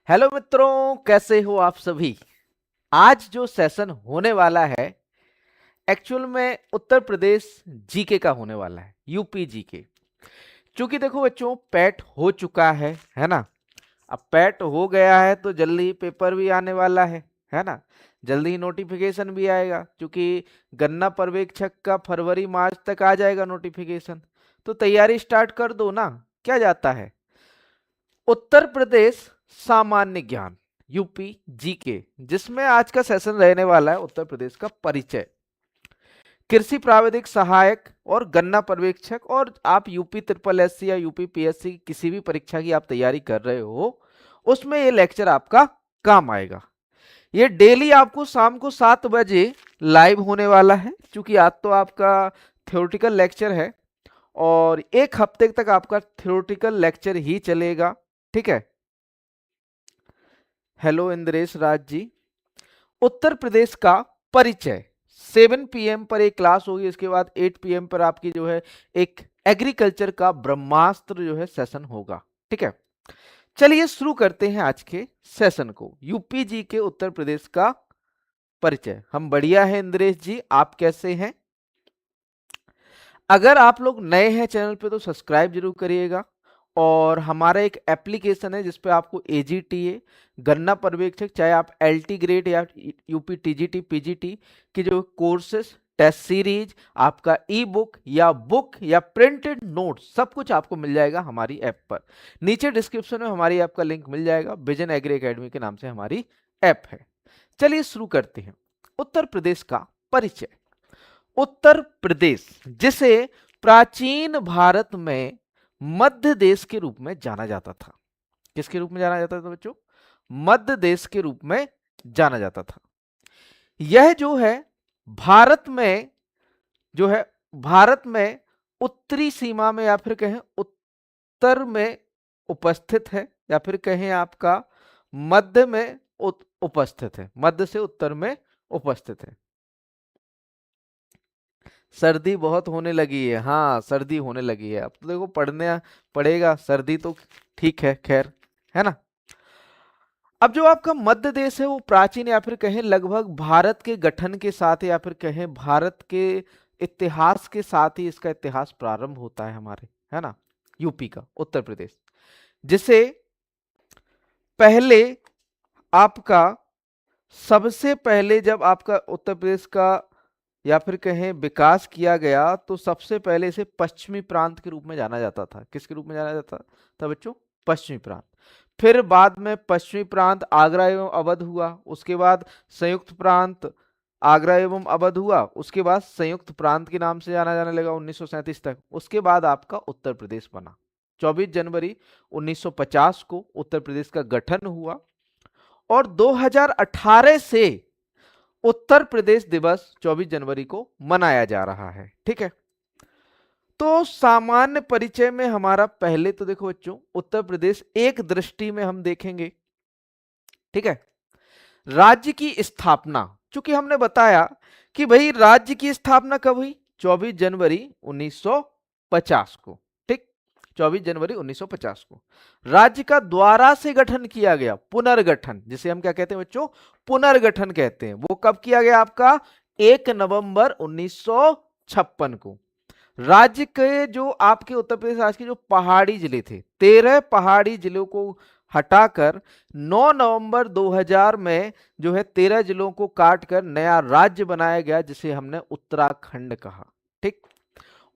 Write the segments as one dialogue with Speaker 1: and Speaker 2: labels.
Speaker 1: Hello मित्रों, कैसे हो आप सभी। आज जो सेशन होने वाला है एक्चुअल में उत्तर प्रदेश जीके का होने वाला है, यूपी जीके। क्योंकि देखो बच्चों, पैट हो चुका है ना। अब पैट हो गया है तो जल्दी पेपर भी आने वाला है ना। जल्दी ही नोटिफिकेशन भी आएगा, क्योंकि गन्ना पर्यवेक्षक का फरवरी मार्च तक आ जाएगा नोटिफिकेशन। तो तैयारी स्टार्ट कर दो ना, क्या जाता है। उत्तर प्रदेश सामान्य ज्ञान, यूपी जीके, जिसमें आज का सेशन रहने वाला है उत्तर प्रदेश का परिचय, कृषि प्राविधिक सहायक और गन्ना पर्यवेक्षक। और आप यूपी ट्रिपल एससी या यूपी पीएससी की किसी भी परीक्षा की आप तैयारी कर रहे हो, उसमें ये लेक्चर आपका काम आएगा। ये डेली आपको शाम को 7 बजे लाइव होने वाला है, क्योंकि आज तो आपका थ्योरेटिकल लेक्चर है और एक हफ्ते तक आपका थ्योरेटिकल लेक्चर ही चलेगा। ठीक है। हेलो इंद्रेश राज जी। उत्तर प्रदेश का परिचय 7 पीएम पर एक क्लास होगी, इसके बाद 8 पीएम पर आपकी जो है एक एग्रीकल्चर का ब्रह्मास्त्र जो है सेशन होगा। ठीक है, चलिए शुरू करते हैं आज के सेशन को। यूपी जी के उत्तर प्रदेश का परिचय। हम बढ़िया हैं इंद्रेश जी, आप कैसे हैं। अगर आप लोग नए हैं चैनल पे तो सब्सक्राइब जरूर करिएगा। और हमारा एक एप्लीकेशन है जिसपे आपको एजीटीए, गन्ना पर्यवेक्षक, चाहे आप एलटी ग्रेड या यूपी टीजीटी पीजीटी की जो कोर्सेस, टेस्ट सीरीज, आपका ई बुक या प्रिंटेड नोट, सब कुछ आपको मिल जाएगा हमारी ऐप पर। नीचे डिस्क्रिप्शन में हमारी ऐप का लिंक मिल जाएगा। विजन एग्री एकेडमी के नाम से हमारी ऐप है। चलिए शुरू करते हैं। उत्तर प्रदेश का परिचय। उत्तर प्रदेश, जिसे प्राचीन भारत में मध्य देश के रूप में जाना जाता था। किसके रूप में जाना जाता था बच्चों? मध्य देश के रूप में जाना जाता था। यह जो है भारत में जो है भारत में उत्तरी सीमा में या फिर कहें उत्तर में उपस्थित है, या फिर कहें आपका मध्य में उपस्थित है, मध्य से उत्तर में उपस्थित है। सर्दी बहुत होने लगी है। हाँ, सर्दी होने लगी है। अब तो देखो पढ़ने पड़ेगा, सर्दी तो ठीक है, खैर, है ना। अब जो आपका मध्य देश है वो प्राचीन या फिर कहें लगभग भारत के गठन के साथ, या फिर कहें भारत के इतिहास के साथ ही इसका इतिहास प्रारंभ होता है हमारे, है ना। यूपी का उत्तर प्रदेश, जिसे पहले आपका सबसे पहले जब आपका उत्तर प्रदेश का या फिर कहें विकास किया गया, तो सबसे पहले इसे पश्चिमी प्रांत के रूप में जाना जाता था। किसके रूप में जाना जाता था बच्चों? पश्चिमी प्रांत। फिर बाद में पश्चिमी प्रांत आगरा एवं अवध हुआ, उसके बाद संयुक्त प्रांत आगरा एवं अवध हुआ, उसके बाद संयुक्त प्रांत के नाम से जाना जाने लगा 1937 तक। उसके बाद आपका उत्तर प्रदेश बना। 24 जनवरी 1950 को उत्तर प्रदेश का गठन हुआ और 2018 से उत्तर प्रदेश दिवस 24 जनवरी को मनाया जा रहा है। ठीक है, तो सामान्य परिचय में हमारा पहले तो देखो बच्चों, उत्तर प्रदेश एक दृष्टि में हम देखेंगे। ठीक है, राज्य की स्थापना, चूंकि हमने बताया कि भाई राज्य की स्थापना कब हुई? 24 जनवरी 1950 को। ठीक, 24 जनवरी 1950 को राज्य का द्वारा से गठन किया गया, पुनर्गठन, जिसे हम क्या कहते हैं बच्चों? पुनर्गठन कहते हैं। वो कब किया गया? आपका 1 नवंबर 1956 को। राज्य के जो आपके उत्तर प्रदेश आज के जो पहाड़ी जिले थे, 13 पहाड़ी जिलों को हटाकर 9 नवंबर 2000 में जो है 13 जिलों को काटकर नया राज्य बनाया गया, जिसे हमने उत्तराखंड कहा। ठीक,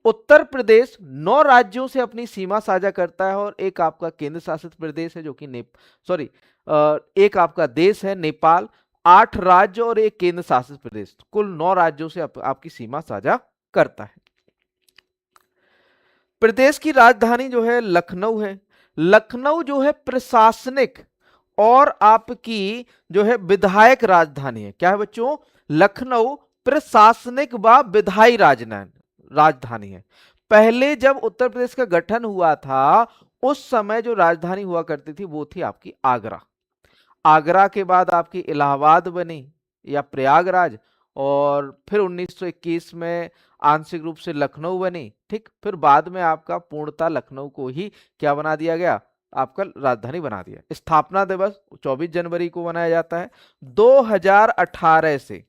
Speaker 1: उत्तर प्रदेश 9 राज्यों से अपनी सीमा साझा करता है और एक आपका केंद्र शासित प्रदेश है जो कि एक आपका देश है नेपाल। 8 राज्य और एक केंद्र शासित प्रदेश, कुल 9 राज्यों से आपकी सीमा साझा करता है। प्रदेश की राजधानी जो है लखनऊ है। लखनऊ जो है प्रशासनिक और आपकी जो है विधायक राजधानी है। क्या है बच्चों? लखनऊ प्रशासनिक व विधायी राजधानी है। पहले जब उत्तर प्रदेश का गठन हुआ था, उस समय जो राजधानी हुआ करती थी वो थी आपकी आगरा। आगरा के बाद आपकी इलाहाबाद बनी या प्रयागराज, और फिर 1921 में आंशिक रूप से लखनऊ बनी। ठीक, फिर बाद में आपका पूर्णतः लखनऊ को ही क्या बना दिया गया? आपका राजधानी बना दिया। स्थापना दिवस 24 जनवरी को मनाया जाता है। 2018 से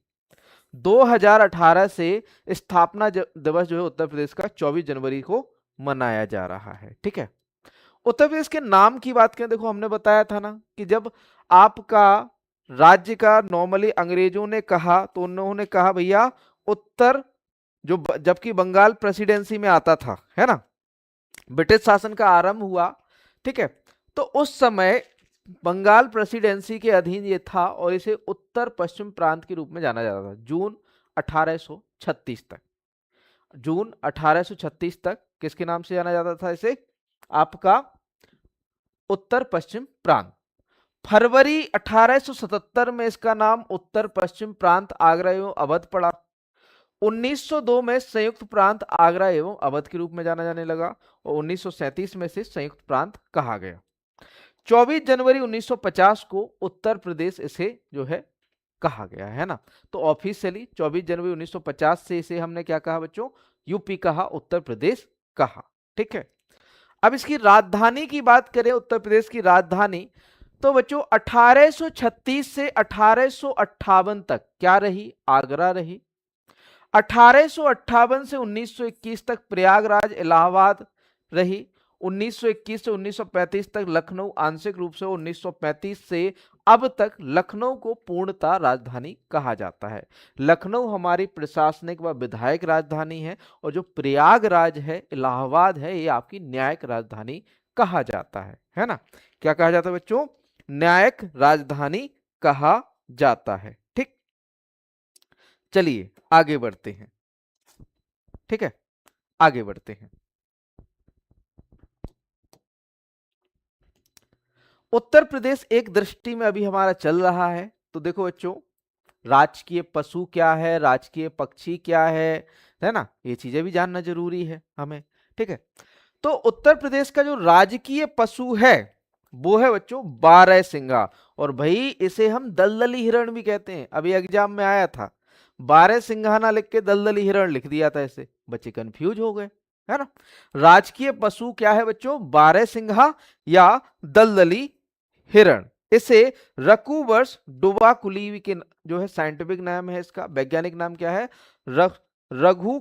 Speaker 1: 2018 से स्थापना दिवस जो है उत्तर प्रदेश का 24 जनवरी को मनाया जा रहा है। ठीक है। उत्तर प्रदेश के नाम की बात करें, देखो हमने बताया था ना कि जब आपका राज्य का नॉर्मली अंग्रेजों ने कहा तो उन्होंने कहा भैया उत्तर, जो जबकि बंगाल प्रेसिडेंसी में आता था, है ना, ब्रिटिश शासन का आरंभ हुआ। ठीक है। तो उस समय बंगाल प्रेसिडेंसी के अधीन ये था और इसे उत्तर पश्चिम प्रांत के रूप में जाना जाता था। जून 1836 तक, जून 1836 तक किसके नाम से जाना जाता था इसे? आपका उत्तर पश्चिम प्रांत। फरवरी 1877 में इसका नाम उत्तर पश्चिम प्रांत आगरा एवं अवध पड़ा। 1902 में संयुक्त प्रांत आगरा एवं अवध के रूप में जाना जाने लगा और 1937 में से संयुक्त प्रांत कहा गया। 24 जनवरी 1950 को उत्तर प्रदेश इसे जो है कहा गया है ना। तो ऑफिशियली 24 जनवरी 1950 से इसे हमने क्या कहा बच्चों? यूपी कहा, उत्तर प्रदेश कहा। ठीक है। अब इसकी राजधानी की बात करें, उत्तर प्रदेश की राजधानी, तो बच्चों 1836 से 1858 तक क्या रही? आगरा रही। 1858 से 1921 तक प्रयागराज इलाहाबाद रही। 1921 से 1935 तक लखनऊ आंशिक रूप से, 1935 से अब तक लखनऊ को पूर्णतः राजधानी कहा जाता है। लखनऊ हमारी प्रशासनिक व विधायक राजधानी है और जो प्रयागराज है, इलाहाबाद है, ये आपकी न्यायिक राजधानी कहा जाता है ना। क्या कहा जाता है बच्चों? न्यायिक राजधानी कहा जाता है। ठीक, चलिए आगे बढ़ते हैं। ठीक है, आगे बढ़ते हैं। उत्तर प्रदेश एक दृष्टि में अभी हमारा चल रहा है। तो देखो बच्चों, राजकीय पशु क्या है, राजकीय पक्षी क्या है ना, ये चीजें भी जानना जरूरी है हमें। ठीक है। तो उत्तर प्रदेश का जो राजकीय पशु है वो है बच्चों बारहसिंगा, और भाई इसे हम दलदली हिरण भी कहते हैं। अभी एग्जाम में आया था, बारहसिंगा ना लिख के दलदली हिरण लिख दिया था, इसे बच्चे कंफ्यूज हो गए, है ना। राजकीय पशु क्या है बच्चों? बारहसिंगा या दलदली हिरण। इसे रघुवंश डुबाकुली के जो है साइंटिफिक नाम है, इसका वैज्ञानिक नाम क्या है? रघु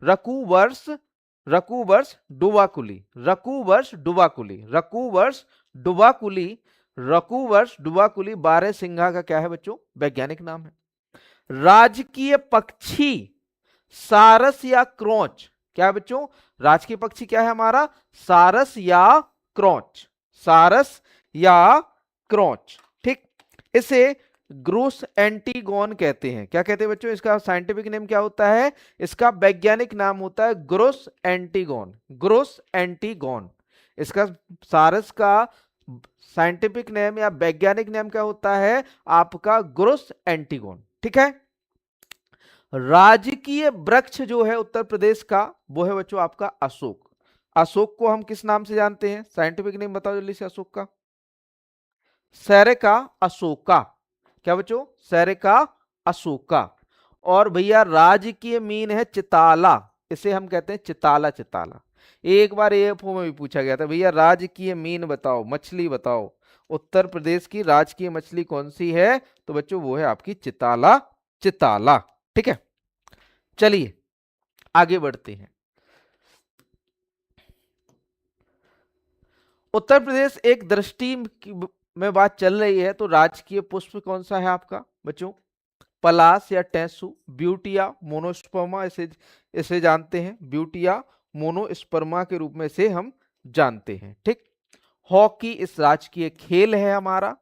Speaker 1: रघुवंश रघुवंश डुबाकुली, रघुवंश डुबाकुली, रघुवंश डुबाकुली, रघुवंश डुबाकुली बारहसिंगा का क्या है बच्चों? वैज्ञानिक नाम है। राजकीय पक्षी सारस या क्रोच, क्या है बच्चों? राजकीय पक्षी क्या है हमारा? सारस या क्रोच, सारस या क्रोच। ठीक, इसे ग्रोस एंटीगोन कहते हैं। क्या कहते हैं बच्चों? इसका साइंटिफिक नेम क्या होता है? इसका वैज्ञानिक नाम होता है ग्रोस एंटीगोन, ग्रोस एंटीगोन। इसका सारस का साइंटिफिक नेम या वैज्ञानिक नेम क्या होता है? आपका ग्रोस एंटीगोन। ठीक है। राजकीय वृक्ष जो है उत्तर प्रदेश का वो है बच्चों आपका अशोक। अशोक को हम किस नाम से जानते हैं? साइंटिफिक नेम बताओ जल्दी से अशोक का। सेरेका अशोका। क्या बच्चों? सेरेका अशोका। और भैया राजकीय मीन है चिताला, इसे हम कहते हैं चिताला, चिताला। एक बार एएफओ में भी पूछा गया था, भैया राजकीय मीन बताओ, मछली बताओ, उत्तर प्रदेश की राजकीय मछली कौन सी है? तो बच्चों वो है आपकी चिताला, चिताला। ठीक है, चलिए आगे बढ़ते हैं। उत्तर प्रदेश एक दृष्टि में बात चल रही है, तो राजकीय पुष्प कौन सा है आपका बच्चों? पलाश या टेसु, ब्यूटिया मोनोस्पर्मा, इसे जानते हैं, ब्यूटिया मोनोस्पर्मा के रूप में इसे हम जानते हैं। ठीक, हॉकी इस राजकीय खेल है हमारा।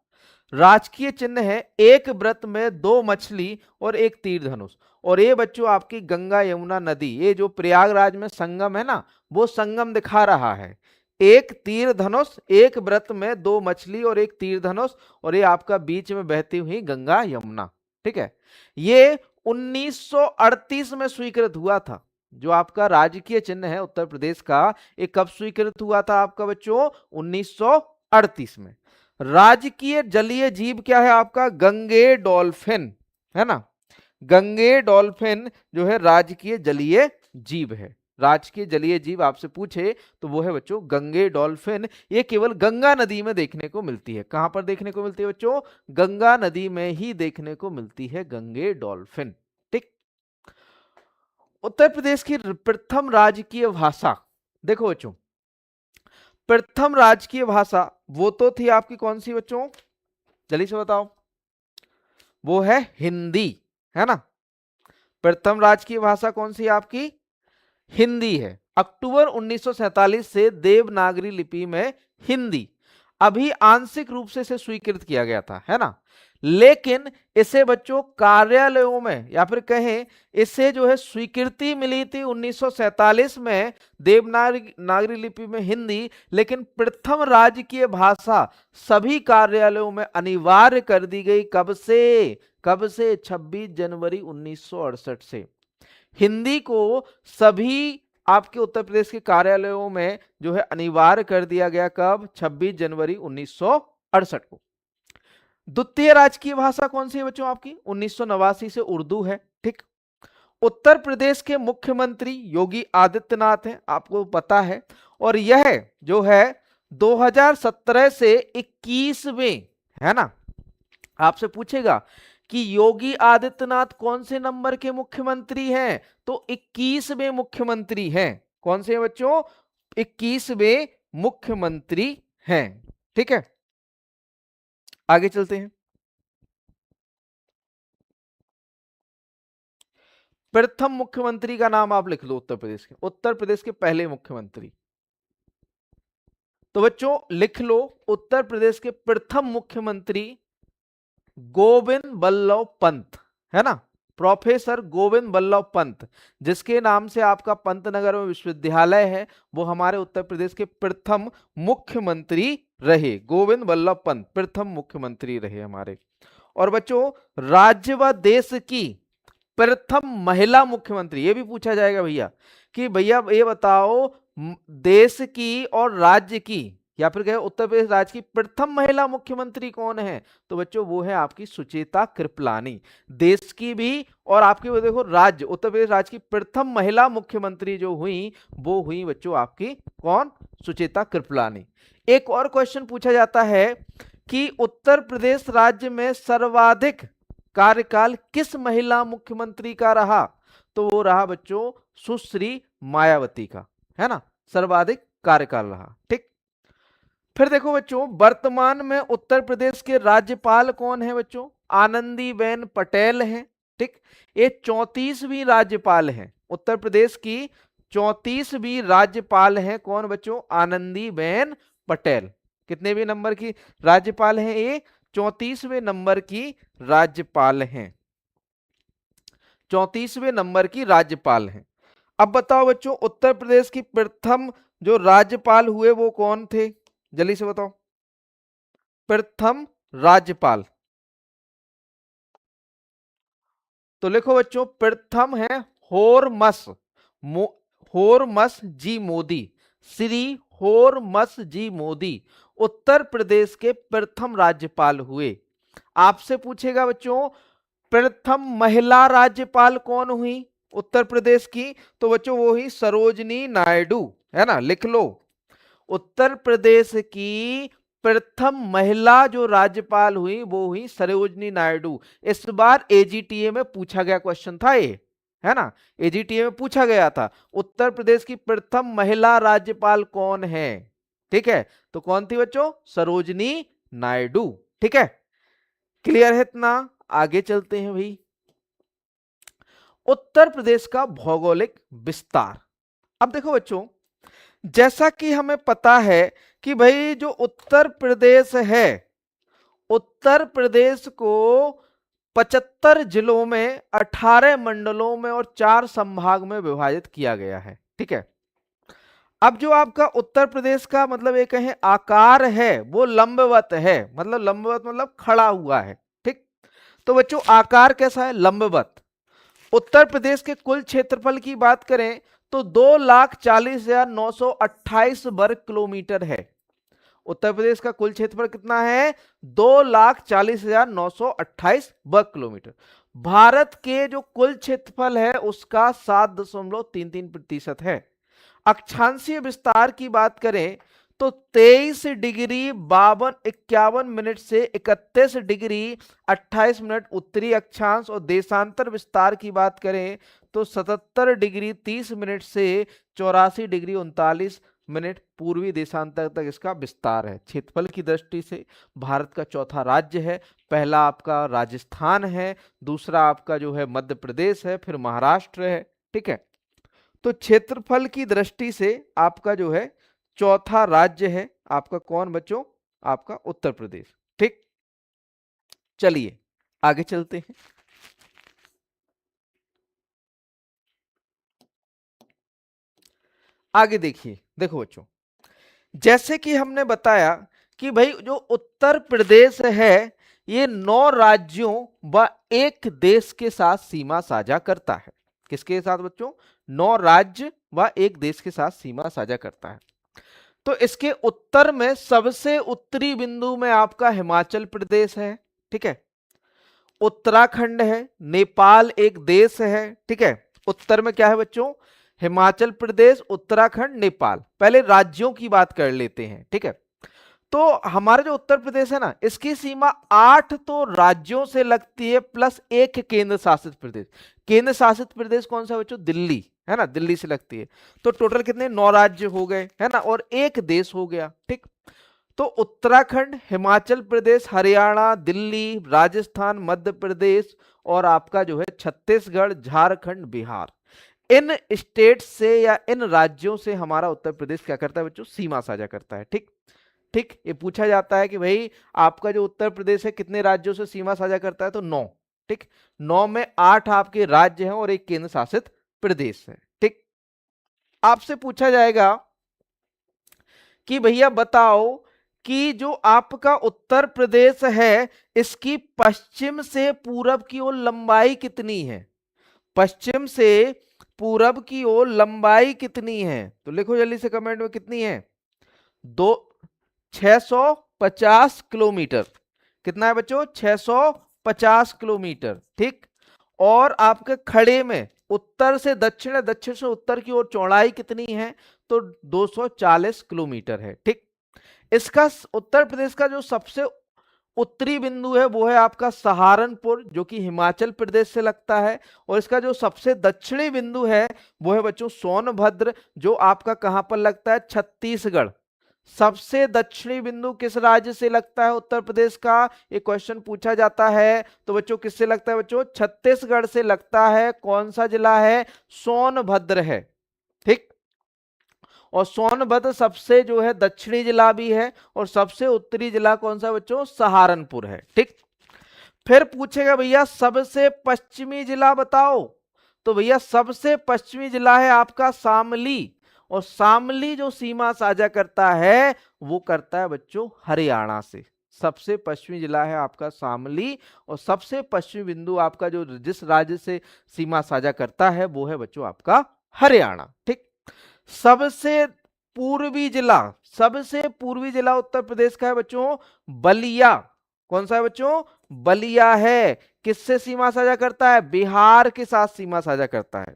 Speaker 1: राजकीय चिन्ह है एक व्रत में दो मछली और एक तीर धनुष। और ये बच्चों आपकी गंगा यमुना नदी, ये जो प्रयागराज में संगम है ना, वो संगम दिखा रहा है। एक तीर धनुष, एक व्रत में दो मछली और एक तीर धनुष, और ये आपका बीच में बहती हुई गंगा यमुना। ठीक है, ये 1938 में स्वीकृत हुआ था। जो आपका राजकीय चिन्ह है उत्तर प्रदेश का, ये कब स्वीकृत हुआ था आपका बच्चों? 1938 में। राजकीय जलीय जीव क्या है आपका? गंगे डॉल्फिन, है ना। गंगे डॉल्फिन जो है राजकीय जलीय जीव है, राजकीय जलीय जीव आपसे पूछे तो वो है बच्चों गंगे डॉल्फिन। ये केवल गंगा नदी में देखने को मिलती है। कहां पर देखने को मिलती है बच्चों? गंगा नदी में ही देखने को मिलती है गंगे डॉल्फिन। ठीक। उत्तर प्रदेश की प्रथम राजकीय भाषा, देखो बच्चों, प्रथम राजकीय भाषा वो तो थी आपकी कौन सी बच्चों? जल्दी से बताओ। वो है हिंदी, है ना। प्रथम राजकीय भाषा कौन सी आपकी? हिंदी है। अक्टूबर 1947 से देवनागरी लिपि में हिंदी, अभी आंशिक रूप से इसे स्वीकृत किया गया था, है ना। लेकिन इसे बच्चों कार्यालयों में या फिर कहें इसे जो है स्वीकृति मिली थी 1947 में देवनागरी नागरी लिपि में हिंदी, लेकिन प्रथम राजकीय भाषा सभी कार्यालयों में अनिवार्य कर दी गई। कब से? कब से? 26 जनवरी 1968 से। हिंदी को सभी आपके उत्तर प्रदेश के कार्यालयों में जो है अनिवार्य कर दिया गया। कब? 26 जनवरी 1968 को। द्वितीय राजकीय भाषा कौन सी है बच्चों आपकी? 1989 से उर्दू है। ठीक। उत्तर प्रदेश के मुख्यमंत्री योगी आदित्यनाथ हैं, आपको पता है। और यह जो है 2017 से 21वें, है ना। आपसे पूछेगा कि योगी आदित्यनाथ कौन से नंबर के मुख्यमंत्री हैं? तो 21वें मुख्यमंत्री हैं। कौन से हैं बच्चों? 21वें मुख्यमंत्री हैं। ठीक है, आगे चलते हैं। प्रथम मुख्यमंत्री का नाम आप लिख लो उत्तर प्रदेश के। उत्तर प्रदेश के पहले मुख्यमंत्री, तो बच्चों लिख लो उत्तर प्रदेश के प्रथम मुख्यमंत्री गोविंद बल्लभ पंत, है ना। प्रोफेसर गोविंद बल्लभ पंत, जिसके नाम से आपका पंतनगर में विश्वविद्यालय है, वो हमारे उत्तर प्रदेश के प्रथम मुख्यमंत्री रहे। गोविंद बल्लभ पंत प्रथम मुख्यमंत्री रहे हमारे। और बच्चों राज्य व देश की प्रथम महिला मुख्यमंत्री, ये भी पूछा जाएगा भैया कि भैया ये बताओ देश की और राज्य की या फिर कहे उत्तर प्रदेश राज्य की प्रथम महिला मुख्यमंत्री कौन है? तो बच्चों वो है आपकी सुचेता कृपलानी। देश की भी और आपकी वो देखो राज्य उत्तर प्रदेश राज्य की प्रथम महिला मुख्यमंत्री जो हुई वो हुई बच्चों आपकी कौन? सुचेता कृपलानी। एक और क्वेश्चन पूछा जाता है कि उत्तर प्रदेश राज्य में सर्वाधिक कार्यकाल किस महिला मुख्यमंत्री का रहा? तो वो रहा बच्चों सुश्री मायावती का, है ना। सर्वाधिक कार्यकाल रहा। ठीक। फिर देखो बच्चों वर्तमान में उत्तर प्रदेश के राज्यपाल कौन है बच्चों? आनंदीबेन पटेल हैं। ठीक। ये 34वीं राज्यपाल हैं उत्तर प्रदेश की। 34वीं राज्यपाल हैं कौन बच्चों? आनंदीबेन पटेल। कितने भी नंबर की राज्यपाल हैं ये? 34वें नंबर की राज्यपाल हैं। 34वें नंबर की राज्यपाल हैं। अब बताओ बच्चों उत्तर प्रदेश की प्रथम जो राज्यपाल हुए वो कौन थे? जल्दी से बताओ। प्रथम राज्यपाल तो लिखो बच्चों, प्रथम है होरमस जी मोदी। श्री होरमस जी मोदी उत्तर प्रदेश के प्रथम राज्यपाल हुए। आपसे पूछेगा बच्चों प्रथम महिला राज्यपाल कौन हुई उत्तर प्रदेश की? तो बच्चों वो ही सरोजनी नायडू, है ना। लिख लो उत्तर प्रदेश की प्रथम महिला जो राज्यपाल हुई वो हुई सरोजनी नायडू। इस बार एजीटीए में पूछा गया क्वेश्चन था ये, है ना। एजीटीए में पूछा गया था उत्तर प्रदेश की प्रथम महिला राज्यपाल कौन है। ठीक है, तो कौन थी बच्चों? सरोजनी नायडू। ठीक है, क्लियर है इतना? आगे चलते हैं भाई। उत्तर प्रदेश का भौगोलिक विस्तार। अब देखो बच्चों जैसा कि हमें पता है कि भाई जो उत्तर प्रदेश है, उत्तर प्रदेश को 75 जिलों में 18 मंडलों में और 4 संभाग में विभाजित किया गया है। ठीक है, अब जो आपका उत्तर प्रदेश का मतलब ये कहें आकार है वो लंबवत है। मतलब लंबवत मतलब खड़ा हुआ है। ठीक, तो बच्चों आकार कैसा है? लंबवत। उत्तर प्रदेश के कुल क्षेत्रफल की बात करें तो 2,40,928 वर्ग किलोमीटर है। उत्तर प्रदेश का कुल क्षेत्रफल कितना है? 2,40,928 वर्ग किलोमीटर। भारत के जो कुल क्षेत्रफल है उसका 7.33% है। अक्षांशीय विस्तार की बात करें तो 23 डिग्री 52-51 से 31 डिग्री 28 उत्तरी अक्षांश, और देशांतर विस्तार की बात करें तो 77 डिग्री 30 से 84 डिग्री 39 पूर्वी देशांतर तक इसका विस्तार है। क्षेत्रफल की दृष्टि से भारत का चौथा राज्य है। पहला आपका राजस्थान है, दूसरा आपका जो है मध्य प्रदेश है, फिर महाराष्ट्र है। ठीक है, तो क्षेत्रफल की दृष्टि से आपका जो है चौथा राज्य है आपका कौन बच्चों? आपका उत्तर प्रदेश। ठीक, चलिए आगे चलते हैं। आगे देखिए, देखो बच्चों, जैसे कि हमने बताया कि भाई जो उत्तर प्रदेश है ये 9 राज्यों व एक देश के साथ सीमा साझा करता है। किसके साथ बच्चों? 9 राज्य व एक देश के साथ सीमा साझा करता है। तो इसके उत्तर में सबसे उत्तरी बिंदु में आपका हिमाचल प्रदेश है। ठीक है, उत्तराखंड है, नेपाल एक देश है। ठीक है, उत्तर में क्या है बच्चों? हिमाचल प्रदेश, उत्तराखंड, नेपाल। पहले राज्यों की बात कर लेते हैं। ठीक है, तो हमारा जो उत्तर प्रदेश है ना, इसकी सीमा 8 तो राज्यों से लगती है प्लस एक केंद्र शासित प्रदेश। केंद्र शासित प्रदेश कौन सा बच्चों? दिल्ली, है ना, दिल्ली से लगती है। तो टोटल कितने? 9 राज्य हो गए, है ना, और एक देश हो गया। ठीक, तो उत्तराखंड, हिमाचल प्रदेश, हरियाणा, दिल्ली, राजस्थान, मध्य प्रदेश और आपका जो है छत्तीसगढ़, झारखंड, बिहार, इन स्टेट से या इन राज्यों से हमारा उत्तर प्रदेश क्या करता है बच्चों? सीमा साझा करता है। ठीक, ठीक, ये पूछा जाता है कि भाई आपका जो उत्तर प्रदेश है कितने राज्यों से सीमा साझा करता है? तो 9। ठीक, 9 में 8 आपके राज्य हैं और एक केंद्र शासित प्रदेश है। ठीक, आपसे पूछा जाएगा कि भैया बताओ कि जो आपका उत्तर प्रदेश है इसकी पश्चिम से पूरब की ओर लंबाई कितनी है? पश्चिम से पूरब की ओर लंबाई कितनी है? तो लिखो जल्दी से कमेंट में, कितनी है? 650 किलोमीटर। कितना है बच्चों? 650 किलोमीटर। ठीक, और आपके खड़े में उत्तर से दक्षिण, दक्षिण से उत्तर की ओर चौड़ाई कितनी है? तो 240 किलोमीटर है। ठीक, इसका उत्तर प्रदेश का जो सबसे उत्तरी बिंदु है वो है आपका सहारनपुर, जो कि हिमाचल प्रदेश से लगता है, और इसका जो सबसे दक्षिणी बिंदु है वो है बच्चों सोनभद्र, जो आपका कहां पर लगता है? छत्तीसगढ़। सबसे दक्षिणी बिंदु किस राज्य से लगता है उत्तर प्रदेश का? ये क्वेश्चन पूछा जाता है। तो बच्चों किससे लगता है बच्चों? छत्तीसगढ़ से लगता है। कौन सा जिला है? सोनभद्र है। ठीक, और सोनभद्र सबसे जो है दक्षिणी जिला भी है, और सबसे उत्तरी जिला कौन सा बच्चों? सहारनपुर है। ठीक, फिर पूछेगा भैया सबसे पश्चिमी जिला बताओ। तो भैया सबसे पश्चिमी जिला है आपका शामली, और शामली जो सीमा साझा करता है वो करता है बच्चों हरियाणा से। सबसे पश्चिमी जिला है आपका शामली, और सबसे पश्चिमी बिंदु आपका जो जिस राज्य से सीमा साझा करता है वो है बच्चों आपका हरियाणा। ठीक, सबसे पूर्वी जिला, सबसे पूर्वी जिला उत्तर प्रदेश का है बच्चों बलिया। कौन सा है बच्चों? बलिया है। किससे सीमा साझा करता है? बिहार के साथ सीमा साझा करता है।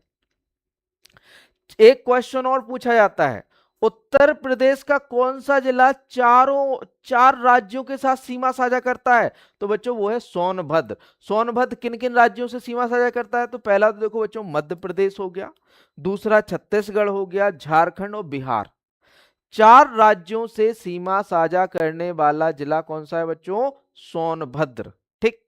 Speaker 1: एक क्वेश्चन और पूछा जाता है, उत्तर प्रदेश का कौन सा जिला चार राज्यों के साथ सीमा साझा करता है? तो बच्चों वो है सोनभद्र। सोनभद्र किन किन राज्यों से सीमा साझा करता है? तो पहला तो देखो बच्चों मध्य प्रदेश हो गया, दूसरा छत्तीसगढ़ हो गया, झारखंड और बिहार। 4 राज्यों से सीमा साझा करने वाला जिला कौन सा है बच्चों? सोनभद्र। ठीक,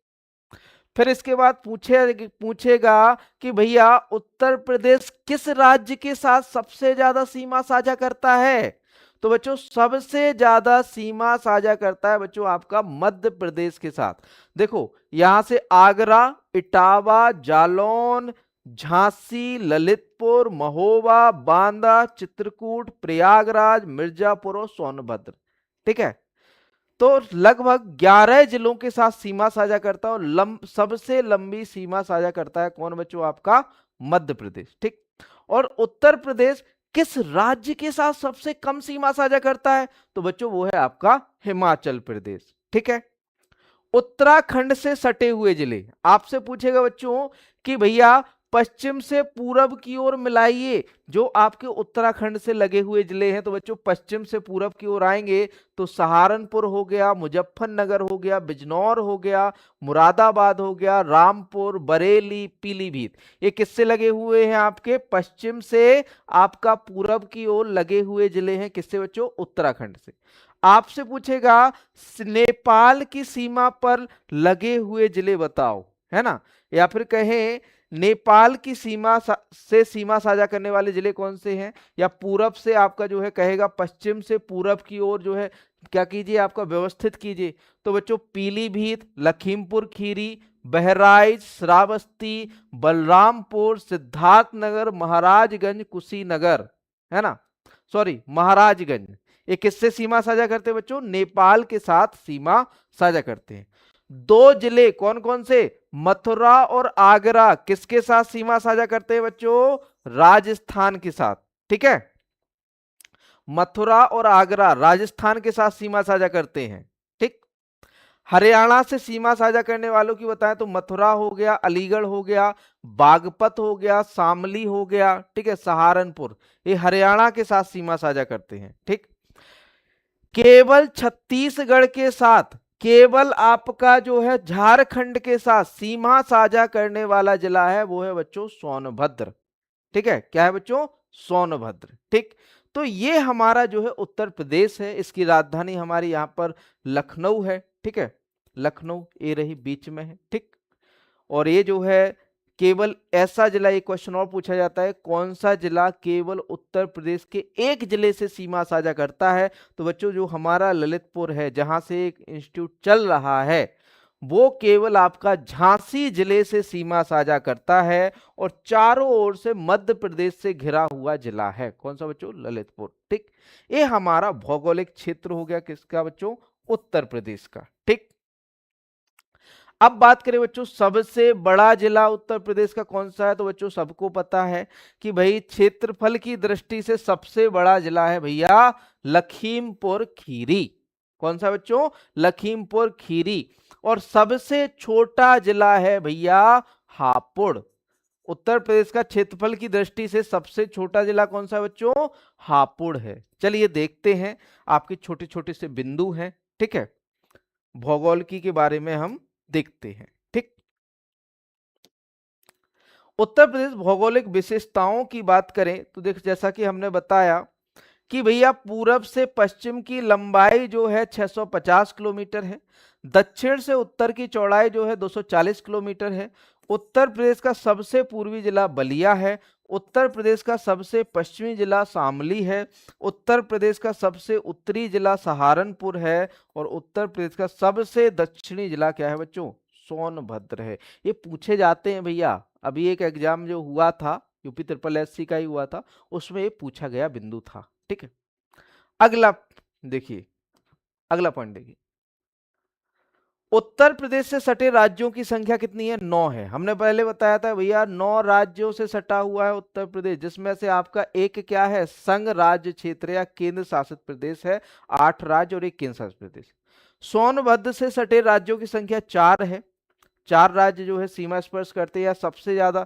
Speaker 1: फिर इसके बाद पूछेगा कि भैया उत्तर प्रदेश किस राज्य के साथ सबसे ज्यादा सीमा साझा करता है? तो बच्चों सबसे ज्यादा सीमा साझा करता है बच्चों आपका मध्य प्रदेश के साथ। देखो यहां से आगरा, इटावा, जालौन, झांसी, ललितपुर, महोबा, बांदा, चित्रकूट, प्रयागराज, मिर्जापुर और सोनभद्र। ठीक है, तो लगभग 11 जिलों के साथ सीमा साझा करता है, और सबसे लंबी सीमा साझा करता है कौन बच्चों? आपका मध्य प्रदेश। ठीक, और उत्तर प्रदेश किस राज्य के साथ सबसे कम सीमा साझा करता है? तो बच्चों वो है आपका हिमाचल प्रदेश। ठीक है, उत्तराखंड से सटे हुए जिले आपसे पूछेगा बच्चों कि भैया पश्चिम से पूरब की ओर मिलाइए, जो आपके उत्तराखंड से लगे हुए जिले हैं। तो बच्चों पश्चिम से पूरब की ओर आएंगे तो सहारनपुर हो गया, मुजफ्फरनगर हो गया, बिजनौर हो गया, मुरादाबाद हो गया, रामपुर, बरेली, पीलीभीत। ये किससे लगे हुए हैं? आपके पश्चिम से आपका पूरब की ओर लगे हुए जिले हैं। किससे बच्चों? उत्तराखंड से। आपसे पूछेगा नेपाल की सीमा पर लगे हुए जिले बताओ, है ना, या फिर कहें नेपाल की से सीमा साझा करने वाले जिले कौन से हैं, या पूरब से आपका जो है कहेगा पश्चिम से पूरब की ओर जो है क्या कीजिए, आपका व्यवस्थित कीजिए। तो बच्चों पीलीभीत, लखीमपुर खीरी, बहराइच, श्रावस्ती, बलरामपुर, सिद्धार्थनगर, महाराजगंज, कुशीनगर, है ना, सॉरी महाराजगंज, ये किससे सीमा साझा करते हैं बच्चों? नेपाल के साथ सीमा साझा करते हैं। दो जिले कौन कौन से? मथुरा और आगरा किसके साथ सीमा साझा करते हैं बच्चों? राजस्थान के साथ। ठीक है, मथुरा और आगरा राजस्थान के साथ सीमा साझा करते हैं। ठीक, हरियाणा से सीमा साझा करने वालों की बताएं तो मथुरा हो गया, अलीगढ़ हो गया, बागपत हो गया, शामली हो गया, ठीक है, सहारनपुर, ये हरियाणा के साथ सीमा साझा करते हैं। ठीक, केवल छत्तीसगढ़ के साथ, केवल आपका जो है झारखंड के साथ सीमा साझा करने वाला जिला है वो है बच्चों सोनभद्र। ठीक है, क्या है बच्चों? सोनभद्र। ठीक, तो ये हमारा जो है उत्तर प्रदेश है, इसकी राजधानी हमारी यहां पर लखनऊ है। ठीक है, लखनऊ ये रही बीच में है। ठीक, और ये जो है केवल ऐसा जिला, एक क्वेश्चन और पूछा जाता है, कौन सा जिला केवल उत्तर प्रदेश के एक जिले से सीमा साझा करता है? तो बच्चों जो हमारा ललितपुर है, जहां से एक इंस्टीट्यूट चल रहा है, वो केवल आपका झांसी जिले से सीमा साझा करता है और चारों ओर से मध्य प्रदेश से घिरा हुआ जिला है। कौन सा बच्चों? ललितपुर। ठीक, ये हमारा भौगोलिक क्षेत्र हो गया किसका बच्चों? उत्तर प्रदेश का। ठीक, अब बात करें बच्चों सबसे बड़ा जिला उत्तर प्रदेश का कौन सा है? तो बच्चों सबको पता है कि भाई क्षेत्रफल की दृष्टि से सबसे बड़ा जिला है भैया लखीमपुर खीरी। कौन सा बच्चों? लखीमपुर खीरी। और सबसे छोटा जिला है भैया हापुड़। उत्तर प्रदेश का क्षेत्रफल की दृष्टि से सबसे छोटा जिला कौन सा बच्चों? हापुड़ है। चलिए देखते हैं, आपके छोटे छोटे से बिंदु हैं। ठीक है, भौगोलिकी के बारे में हम देखते हैं। ठीक, उत्तर प्रदेश भौगोलिक विशेषताओं की बात करें तो देख, जैसा कि हमने बताया कि भैया पूरब से पश्चिम की लंबाई जो है 650 किलोमीटर है, दक्षिण से उत्तर की चौड़ाई जो है 240 किलोमीटर है। उत्तर प्रदेश का सबसे पूर्वी जिला बलिया है, उत्तर प्रदेश का सबसे पश्चिमी जिला शामली है, उत्तर प्रदेश का सबसे उत्तरी जिला सहारनपुर है, और उत्तर प्रदेश का सबसे दक्षिणी जिला क्या है बच्चों? सोनभद्र है। ये पूछे जाते हैं भैया, अभी एक एग्जाम जो हुआ था यूपी ट्रिपल एससी का ही हुआ था, उसमें ये पूछा गया बिंदु था। ठीक है, अगला देखिए, अगला पॉइंट देखिए, उत्तर प्रदेश से सटे राज्यों की संख्या कितनी है? 9 है। हमने पहले बताया था भैया 9 राज्यों से सटा हुआ है उत्तर प्रदेश, जिसमें से आपका एक क्या है? संघ राज्य क्षेत्र या केंद्र शासित प्रदेश है। 8 राज्य और एक केंद्र शासित प्रदेश। सोनभद्र से सटे राज्यों की संख्या 4 है। 4 राज्य जो है सीमा स्पर्श करते हैं, या सबसे ज्यादा,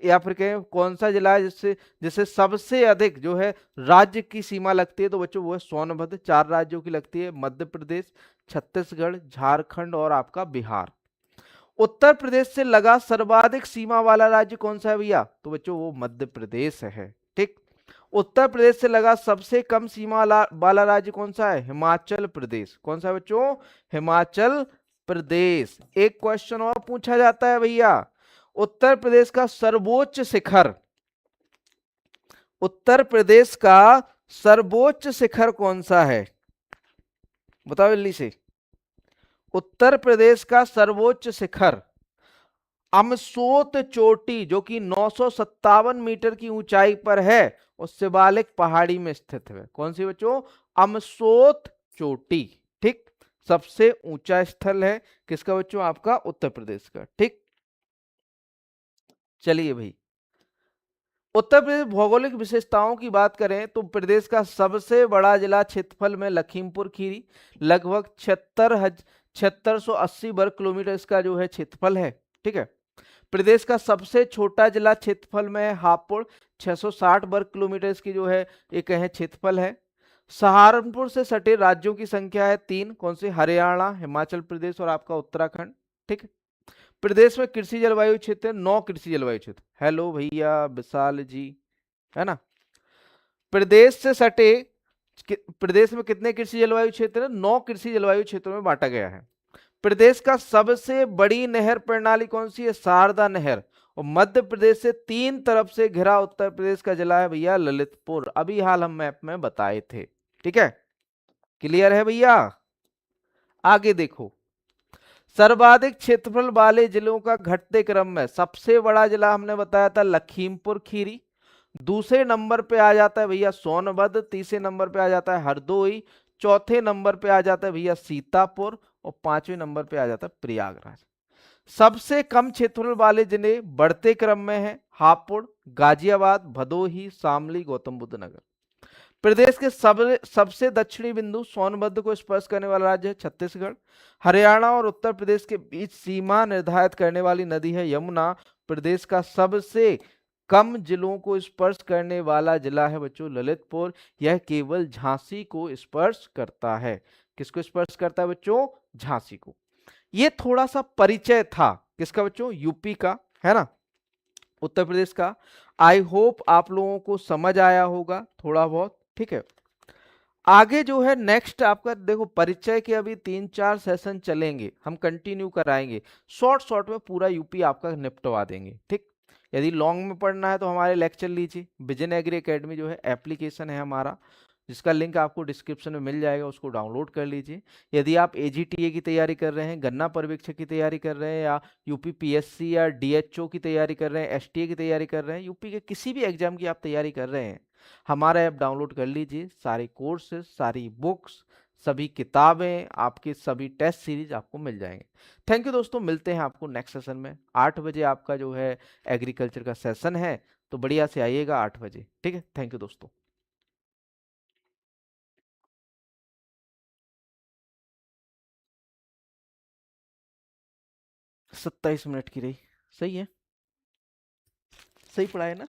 Speaker 1: या फिर कहें कौन सा जिला है जिससे जिससे सबसे अधिक जो है राज्य की सीमा लगती है? तो बच्चों वो है सोनभद्र। 4 राज्यों की लगती है, मध्य प्रदेश, छत्तीसगढ़, झारखंड और आपका बिहार। उत्तर प्रदेश से लगा सर्वाधिक सीमा वाला राज्य कौन सा है भैया? तो बच्चों वो मध्य प्रदेश है। ठीक, उत्तर प्रदेश से लगा सबसे कम सीमा वाला राज्य कौन सा है? हिमाचल प्रदेश। कौन सा है बच्चों? हिमाचल प्रदेश। एक क्वेश्चन और पूछा जाता है भैया, उत्तर प्रदेश का सर्वोच्च शिखर, उत्तर प्रदेश का सर्वोच्च शिखर कौन सा है? बताओ जल्दी से। उत्तर प्रदेश का सर्वोच्च शिखर अमसोत चोटी, जो कि 957 मीटर की ऊंचाई पर है, और शिवालिक पहाड़ी में स्थित है। कौन सी बच्चों? अमसोत चोटी। ठीक, सबसे ऊंचा स्थल है किसका बच्चों? आपका उत्तर प्रदेश का। ठीक, चलिए भाई, उत्तर प्रदेश भौगोलिक विशेषताओं की बात करें तो प्रदेश का सबसे बड़ा जिला क्षेत्रफल में लखीमपुर खीरी, लगभग 76,680 वर्ग किलोमीटर इसका जो है क्षेत्रफल है। ठीक है, प्रदेश का सबसे छोटा जिला क्षेत्रफल में है हापुड़, 660 वर्ग किलोमीटर इसकी जो है एक है क्षेत्रफल है। सहारनपुर से सटे राज्यों की संख्या है 3, कौन से? हरियाणा, हिमाचल प्रदेश और आपका उत्तराखंड। ठीक है। प्रदेश में कृषि जलवायु क्षेत्र 9 कृषि जलवायु क्षेत्र। हेलो भैया विशाल जी, है ना। प्रदेश से सटे प्रदेश में कितने कृषि जलवायु क्षेत्र है? 9 कृषि जलवायु क्षेत्रों में बांटा गया है। प्रदेश का सबसे बड़ी नहर प्रणाली कौन सी है? शारदा नहर। और मध्य प्रदेश से 3 तरफ से घिरा उत्तर प्रदेश का जिला है भैया ललितपुर। अभी हाल हम मैप में बताए थे। ठीक है, क्लियर है भैया। आगे देखो, सर्वाधिक क्षेत्रफल वाले जिलों का घटते क्रम में सबसे बड़ा जिला हमने बताया था लखीमपुर खीरी। दूसरे नंबर पे आ जाता है भैया सोनभद्र। तीसरे नंबर पे आ जाता है हरदोई। चौथे नंबर पे आ जाता है भैया सीतापुर। और 5वें नंबर पे आ जाता है प्रयागराज। सबसे कम क्षेत्रफल वाले जिले बढ़ते क्रम में है हापुड़, गाजियाबाद, भदोही, शामली, गौतम बुद्ध नगर। प्रदेश के सबसे दक्षिणी बिंदु सोनभद्र को स्पर्श करने वाला राज्य है छत्तीसगढ़। हरियाणा और उत्तर प्रदेश के बीच सीमा निर्धारित करने वाली नदी है यमुना। प्रदेश का सबसे कम जिलों को स्पर्श करने वाला जिला है बच्चों ललितपुर। यह केवल झांसी को स्पर्श करता है। किसको स्पर्श करता है बच्चों? झांसी को। ये थोड़ा सा परिचय था किसका बच्चों? यूपी का, है ना, उत्तर प्रदेश का। आई होप आप लोगों को समझ आया होगा थोड़ा बहुत। ठीक है, आगे जो है नेक्स्ट आपका देखो परिचय के अभी 3-4 सेशन चलेंगे, हम कंटिन्यू कराएंगे। शॉर्ट शॉर्ट में पूरा यूपी आपका निपटवा देंगे। ठीक, यदि लॉन्ग में पढ़ना है तो हमारे लेक्चर लीजिए। विजन एग्री एकेडमी जो है एप्लीकेशन है हमारा, जिसका लिंक आपको डिस्क्रिप्शन में मिल जाएगा, उसको डाउनलोड कर लीजिए। यदि आप एजीटीए की तैयारी कर रहे हैं, गन्ना पर्यवेक्षक की तैयारी कर रहे हैं, या यूपी पीएससी या डीएचओ की तैयारी कर रहे हैं, एसटीए की तैयारी कर रहे हैं, यूपी के किसी भी एग्जाम की आप तैयारी कर रहे हैं, हमारा ऐप डाउनलोड कर लीजिए। सारे कोर्सेज, सारी बुक्स, सभी किताबें, आपके सभी टेस्ट सीरीज आपको मिल जाएंगे। थैंक यू दोस्तों, मिलते हैं आपको नेक्स्ट सेशन में। 8 बजे आपका जो है एग्रीकल्चर का सेशन है, तो बढ़िया से आइएगा 8 बजे। ठीक है, थैंक यू दोस्तों। 27 मिनट की रही, सही है, सही पढ़ा है ना।